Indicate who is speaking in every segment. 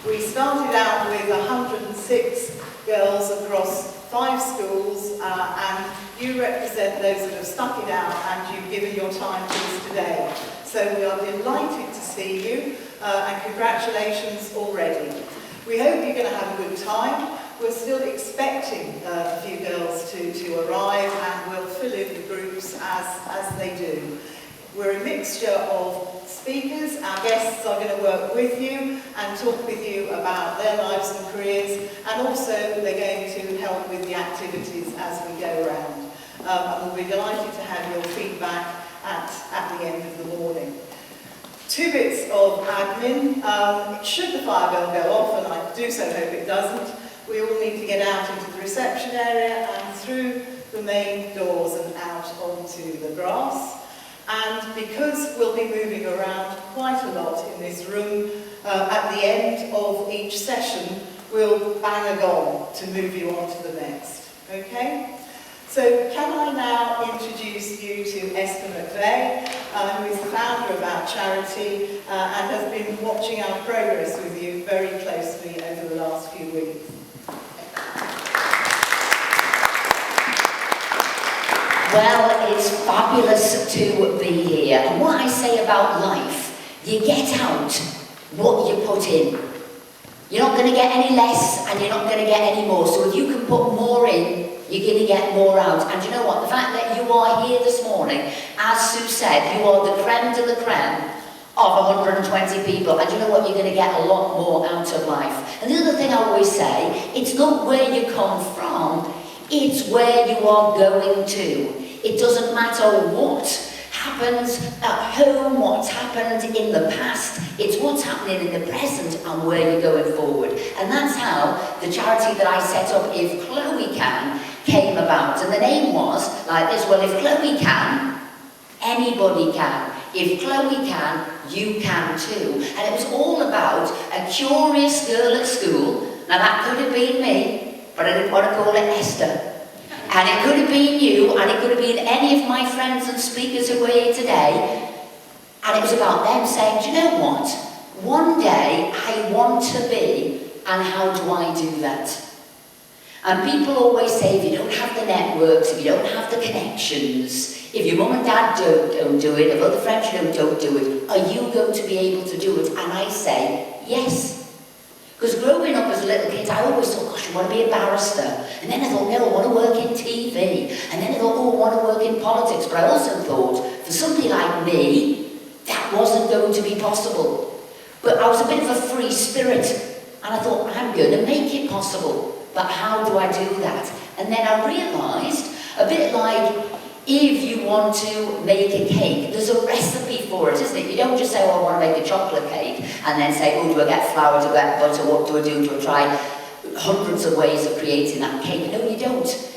Speaker 1: We started out with 106 girls across 5 schools, and you represent those that have stuck it out and you've given your time to us today. So we are delighted to see you, and congratulations already. We hope you're going to have a good time. We're still expecting a few girls to arrive, and we'll fill in the groups as they do. We're a mixture of speakers. Our guests are going to work with you and talk with you about their lives and careers, and also they're going to help with the activities as we go around. And we'll be delighted to have your feedback at the end of the morning. 2 bits of admin. Should the fire bell go off, and I do so hope it doesn't, we all need to get out into the reception area and through the main doors and out onto the grass. And because we'll be moving around quite a lot in this room, at the end of each session, we'll bang a gong to move you on to the next. Okay? So can I now introduce you to Esther McVey, who is the founder of our charity and has been watching our progress with you very closely over the last few weeks.
Speaker 2: Well, it's fabulous to be here. And what I say about life, you get out what you put in. You're not going to get any less, and you're not going to get any more. So if you can put more in, you're going to get more out. And you know what? The fact that you are here this morning, as Sue said, you are the creme de la creme of 120 people. And you know what? You're going to get a lot more out of life. And the other thing I always say, it's not where you come from, it's where you are going to. It doesn't matter what happens at home, what's happened in the past, it's what's happening in the present and where you're going forward. And that's how the charity that I set up, If Chloe Can, came about. And the name was like this: well, if Chloe can, anybody can. If Chloe can, you can too. And it was all about a curious girl at school. Now that could have been me, but I didn't want to call it Esther. And it could have been you, and it could have been any of my friends and speakers who were here today. And it was about them saying, do you know what? One day I want to be, and how do I do that? And people always say, if you don't have the networks, if you don't have the connections, if your mum and dad don't do it, if other friends don't do it, are you going to be able to do it? And I say, yes. Because growing up as a little kid, I always thought, gosh, I want to be a barrister. And then I thought, no, I want to work in TV. And then I thought, oh, I want to work in politics. But I also thought, for somebody like me, that wasn't going to be possible. But I was a bit of a free spirit. And I thought, I'm going to make it possible. But how do I do that? And then I realised, a bit like if you want to make a cake, there's a recipe for it, isn't it? You don't just say, oh, I want to make a chocolate cake, and then say, oh, do I get flour, do I get butter, what do I do? Do I try hundreds of ways of creating that cake? No, you don't.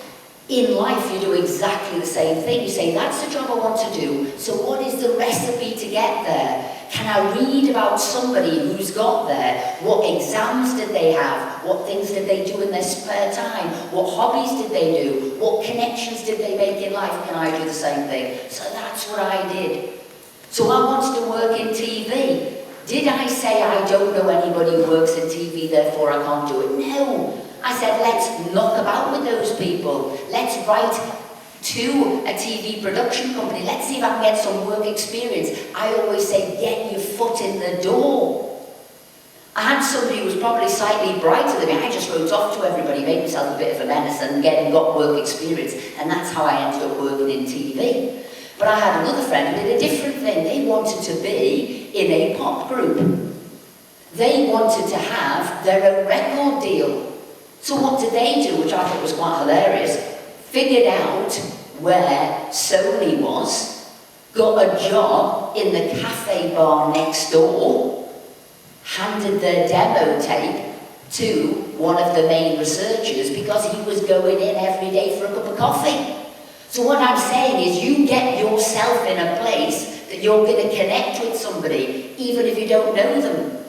Speaker 2: In life, you do exactly the same thing. You say, that's the job I want to do, so what is the recipe to get there? Can I read about somebody who's got there? What exams did they have? What things did they do in their spare time? What hobbies did they do? What connections did they make in life? Can I do the same thing? So that's what I did. So I wanted to work in TV. Did I say I don't know anybody who works in TV, therefore I can't do it? No. I said, let's knock about with those people. Let's write to a TV production company. Let's see if I can get some work experience. I always say, get your foot in the door. I had somebody who was probably slightly brighter than me. I just wrote off to everybody, made myself a bit of a menace and got work experience. And that's how I ended up working in TV. But I had another friend who did a different thing. They wanted to be in a pop group. They wanted to have their own record deal. So what did they do, which I thought was quite hilarious? Figured out where Sony was, got a job in the cafe bar next door, handed their demo tape to one of the main researchers because he was going in every day for a cup of coffee. So what I'm saying is you get yourself in a place that you're going to connect with somebody, even if you don't know them.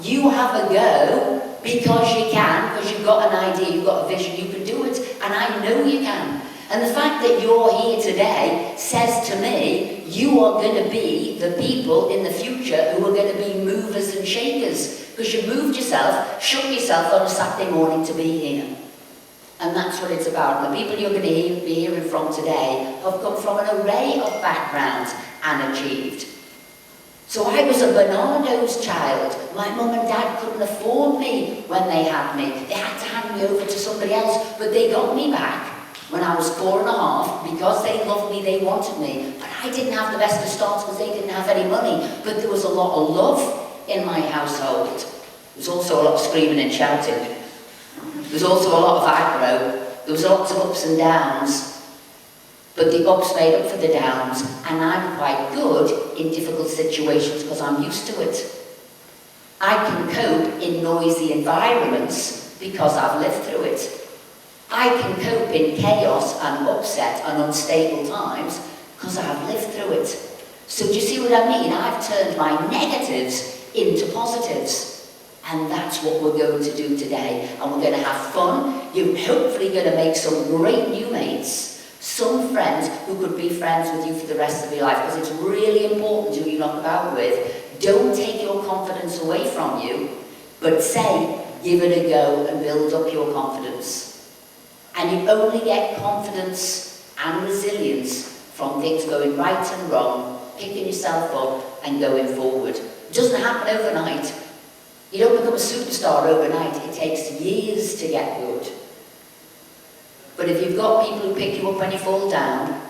Speaker 2: You have a go because you can, because you've got an idea, you've got a vision, you can do it, and I know you can. And the fact that you're here today says to me, you are going to be the people in the future who are going to be movers and shakers. Because you moved yourself, shook yourself on a Saturday morning to be here. And that's what it's about. And the people you're going to be hearing from today have come from an array of backgrounds and achieved. So I was a Bernardo's child. My mum and dad couldn't afford me when they had me. They had to hand me over to somebody else, but they got me back when I was 4.5 because they loved me, they wanted me. But I didn't have the best of starts because they didn't have any money. But there was a lot of love in my household. There was also a lot of screaming and shouting. There was also a lot of aggro. There was lots of ups and downs. But the ups made up for the downs, and I'm quite good in difficult situations because I'm used to it. I can cope in noisy environments because I've lived through it. I can cope in chaos and upset and unstable times because I've lived through it. So do you see what I mean? I've turned my negatives into positives. And that's what we're going to do today. And we're going to have fun. You're hopefully going to make some great new mates. Some friends who could be friends with you for the rest of your life, because it's really important who you knock about with. Don't take your confidence away from you, but say, give it a go and build up your confidence. And you only get confidence and resilience from things going right and wrong, picking yourself up and going forward. It doesn't happen overnight. You don't become a superstar overnight. It takes years to get good. But if you've got people who pick you up when you fall down,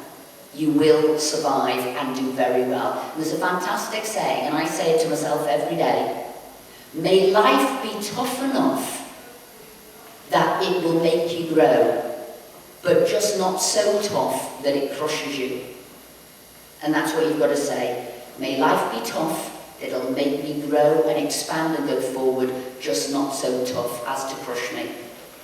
Speaker 2: you will survive and do very well. And there's a fantastic saying, and I say it to myself every day. May life be tough enough that it will make you grow, but just not so tough that it crushes you. And that's what you've got to say. May life be tough, it'll make me grow and expand and go forward, just not so tough as to crush me.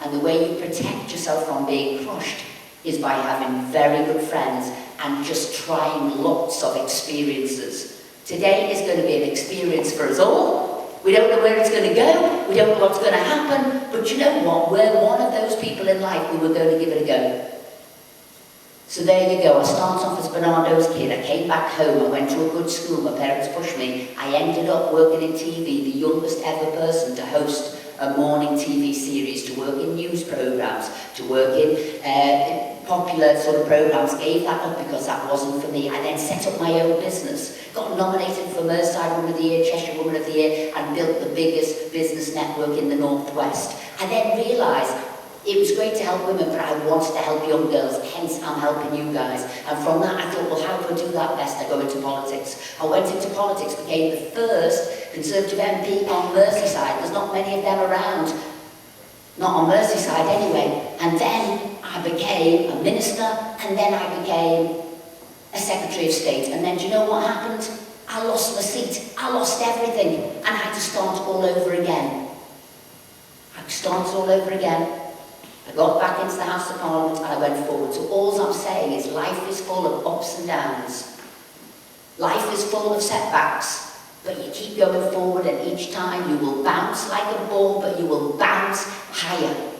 Speaker 2: And the way you protect yourself from being crushed is by having very good friends and just trying lots of experiences. Today is going to be an experience for us all. We don't know where it's going to go, we don't know what's going to happen, but you know what? We're one of those people in life who are going to give it a go. So there you go. I started off as Bernardo's kid. I came back home. I went to a good school. My parents pushed me. I ended up working in TV, the youngest ever person to host a morning TV series, to work in news programmes, to work in popular sort of programmes. Gave that up because that wasn't for me. I then set up my own business. Got nominated for Merseyside Woman of the Year, Cheshire Woman of the Year, and built the biggest business network in the Northwest. I then realised it was great to help women, but I wanted to help young girls, hence I'm helping you guys. And from that I thought, well, how do I do that best? I go into politics. I went into politics, became the first Conservative MP on Merseyside. There's not many of them around. Not on Merseyside anyway. And then I became a minister, and then I became a Secretary of State. And then do you know what happened? I lost my seat. I lost everything. And I had to start all over again. I started all over again. I got back into the House of Parliament and I went forward. So all I'm saying is life is full of ups and downs. Life is full of setbacks, but you keep going forward, and each time you will bounce like a ball, but you will bounce higher.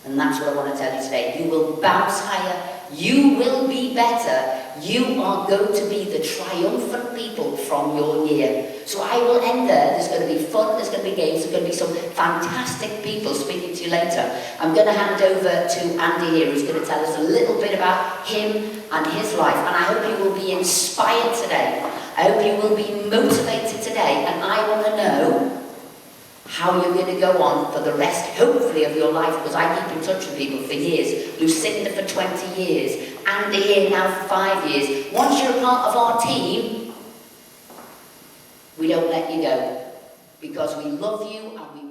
Speaker 2: And that's what I want to tell you today. You will bounce higher. You will be better. You are going to be the triumphant people from your year. So I will end there. There's going to be fun, there's going to be games, there's going to be some fantastic people speaking to you later. I'm going to hand over to Andy here, who's going to tell us a little bit about him and his life. And I hope you will be inspired today. I hope you will be motivated today. And I want to know how you're going to go on for the rest, hopefully, of your life, because I keep in touch with people for years. Lucinda for 20 years, Andy here now for 5 years. Once you're a part of our team, we don't let you go, because we love you and we